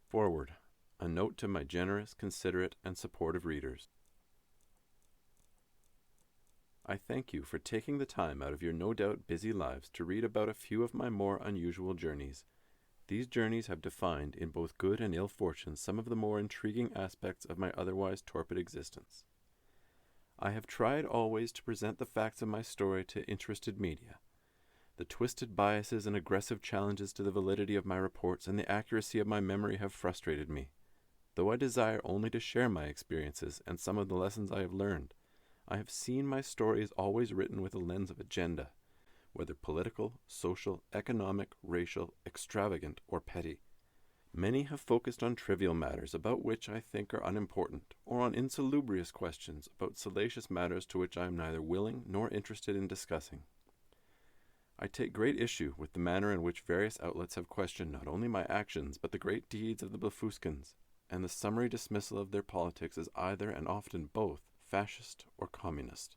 Foreword, a note to my generous, considerate, and supportive readers. I thank you for taking the time out of your no doubt busy lives to read about a few of my more unusual journeys. These journeys have defined, in both good and ill fortune, some of the more intriguing aspects of my otherwise torpid existence. I have tried always to present the facts of my story to interested media. The twisted biases and aggressive challenges to the validity of my reports and the accuracy of my memory have frustrated me. Though I desire only to share my experiences and some of the lessons I have learned, I have seen my stories always written with a lens of agenda, whether political, social, economic, racial, extravagant, or petty. Many have focused on trivial matters about which I think are unimportant, or on insalubrious questions about salacious matters to which I am neither willing nor interested in discussing. I take great issue with the manner in which various outlets have questioned not only my actions but the great deeds of the Blefuscans, and the summary dismissal of their politics as either, and often both, fascist or communist.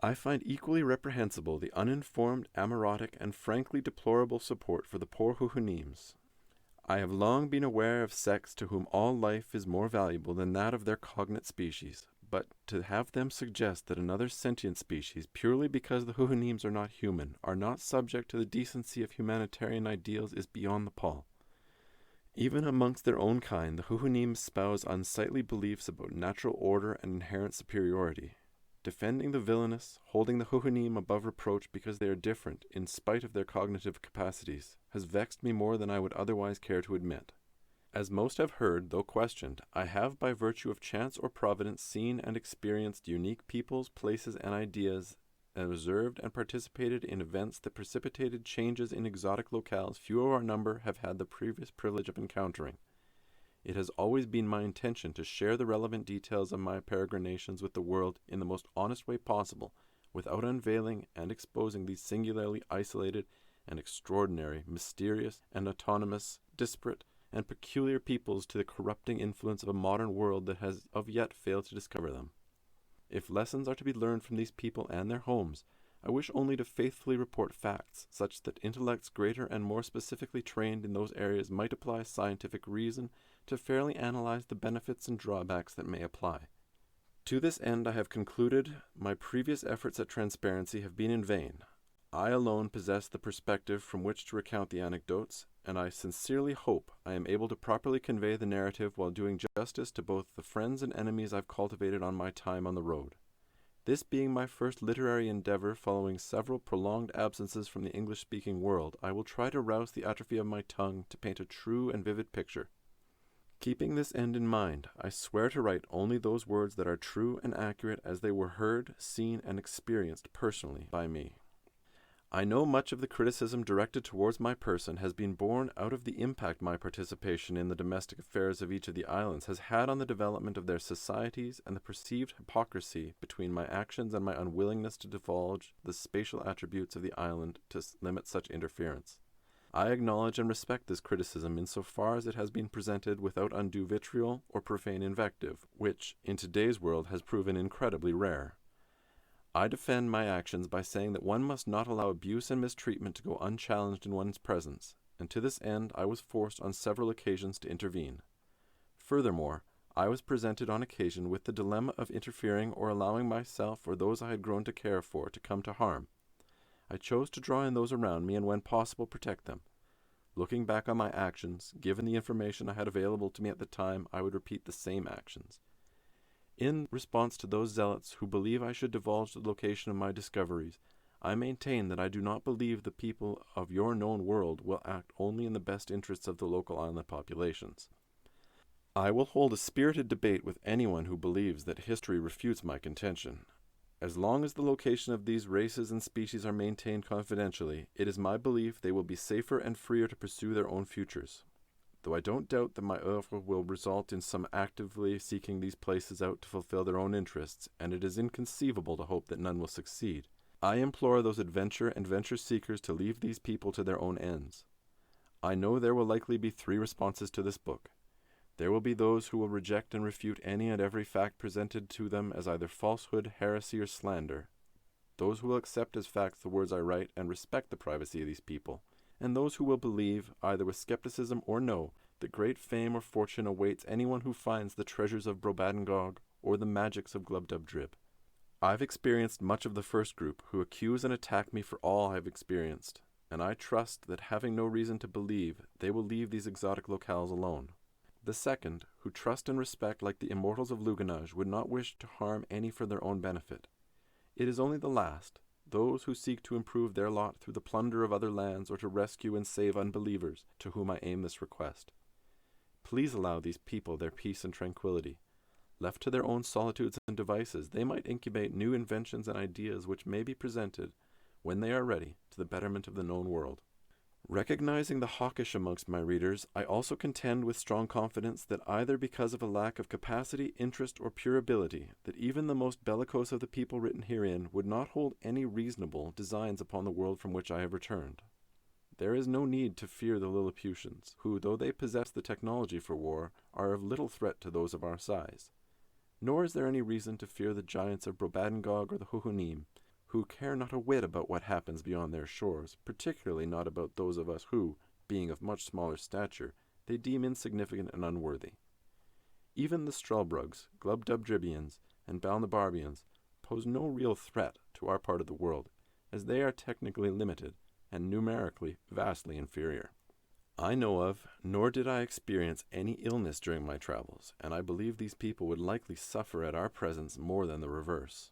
I find equally reprehensible the uninformed, amorotic, and frankly deplorable support for the poor Huhunims. I have long been aware of sects to whom all life is more valuable than that of their cognate species, but to have them suggest that another sentient species, purely because the Huhunims are not human, are not subject to the decency of humanitarian ideals is beyond the pall. Even amongst their own kind, the Huhunims espouse unsightly beliefs about natural order and inherent superiority. Defending the villainous, holding the Huhunim above reproach because they are different, in spite of their cognitive capacities, has vexed me more than I would otherwise care to admit. As most have heard, though questioned, I have by virtue of chance or providence seen and experienced unique peoples, places, and ideas, and observed and participated in events that precipitated changes in exotic locales few of our number have had the previous privilege of encountering. It has always been my intention to share the relevant details of my peregrinations with the world in the most honest way possible, without unveiling and exposing these singularly isolated and extraordinary, mysterious and autonomous, disparate and peculiar peoples to the corrupting influence of a modern world that has of yet failed to discover them. If lessons are to be learned from these people and their homes, I wish only to faithfully report facts, such that intellects greater and more specifically trained in those areas might apply scientific reason to fairly analyze the benefits and drawbacks that may apply. To this end I have concluded my previous efforts at transparency have been in vain. I alone possess the perspective from which to recount the anecdotes, and I sincerely hope I am able to properly convey the narrative while doing justice to both the friends and enemies I've cultivated on my time on the road. This being my first literary endeavor following several prolonged absences from the English-speaking world, I will try to rouse the atrophy of my tongue to paint a true and vivid picture. Keeping this end in mind, I swear to write only those words that are true and accurate as they were heard, seen, and experienced personally by me. I know much of the criticism directed towards my person has been born out of the impact my participation in the domestic affairs of each of the islands has had on the development of their societies and the perceived hypocrisy between my actions and my unwillingness to divulge the spatial attributes of the island to limit such interference. I acknowledge and respect this criticism insofar as it has been presented without undue vitriol or profane invective, which, in today's world, has proven incredibly rare. I defend my actions by saying that one must not allow abuse and mistreatment to go unchallenged in one's presence, and to this end I was forced on several occasions to intervene. Furthermore, I was presented on occasion with the dilemma of interfering or allowing myself or those I had grown to care for to come to harm. I chose to draw in those around me and when possible protect them. Looking back on my actions, given the information I had available to me at the time, I would repeat the same actions. In response to those zealots who believe I should divulge the location of my discoveries, I maintain that I do not believe the people of your known world will act only in the best interests of the local island populations. I will hold a spirited debate with anyone who believes that history refutes my contention. As long as the location of these races and species are maintained confidentially, it is my belief they will be safer and freer to pursue their own futures. Though I don't doubt that my oeuvre will result in some actively seeking these places out to fulfill their own interests, and it is inconceivable to hope that none will succeed, I implore those adventure and venture seekers to leave these people to their own ends. I know there will likely be 3 responses to this book. There will be those who will reject and refute any and every fact presented to them as either falsehood, heresy, or slander. Those who will accept as facts the words I write and respect the privacy of these people, and those who will believe, either with skepticism or no, that great fame or fortune awaits anyone who finds the treasures of Brobadingog or the magics of Glubbdubdrib. I've experienced much of the first group, who accuse and attack me for all I've experienced, and I trust that, having no reason to believe, they will leave these exotic locales alone. The second, who trust and respect like the immortals of Luganage, would not wish to harm any for their own benefit. It is only the last, those who seek to improve their lot through the plunder of other lands or to rescue and save unbelievers, to whom I aim this request. Please allow these people their peace and tranquility. Left to their own solitudes and devices, they might incubate new inventions and ideas which may be presented, when they are ready, to the betterment of the known world. Recognizing the hawkish amongst my readers, I also contend with strong confidence that either because of a lack of capacity, interest, or pure ability, that even the most bellicose of the people written herein would not hold any reasonable designs upon the world from which I have returned. There is no need to fear the Lilliputians, who, though they possess the technology for war, are of little threat to those of our size. Nor is there any reason to fear the giants of Brobadingog or the Huhunim, who care not a whit about what happens beyond their shores, particularly not about those of us who, being of much smaller stature, they deem insignificant and unworthy. Even the Strulbrugs, Glubbdubdribians, and Balnibarbians pose no real threat to our part of the world, as they are technically limited, and numerically vastly inferior. I know of, nor did I experience any illness during my travels, and I believe these people would likely suffer at our presence more than the reverse.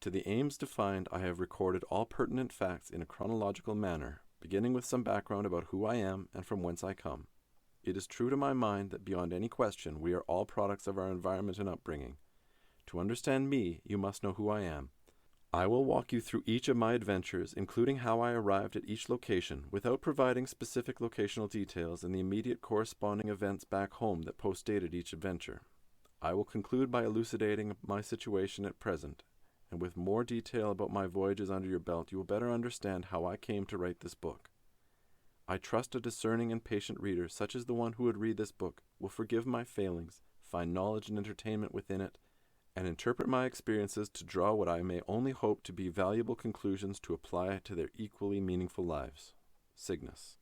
To the aims defined, I have recorded all pertinent facts in a chronological manner, beginning with some background about who I am and from whence I come. It is true to my mind that beyond any question we are all products of our environment and upbringing. To understand me, you must know who I am. I will walk you through each of my adventures, including how I arrived at each location, without providing specific locational details and the immediate corresponding events back home that postdated each adventure. I will conclude by elucidating my situation at present, and with more detail about my voyages under your belt, you will better understand how I came to write this book. I trust a discerning and patient reader, such as the one who would read this book, will forgive my failings, find knowledge and entertainment within it, and interpret my experiences to draw what I may only hope to be valuable conclusions to apply to their equally meaningful lives. Cygnus.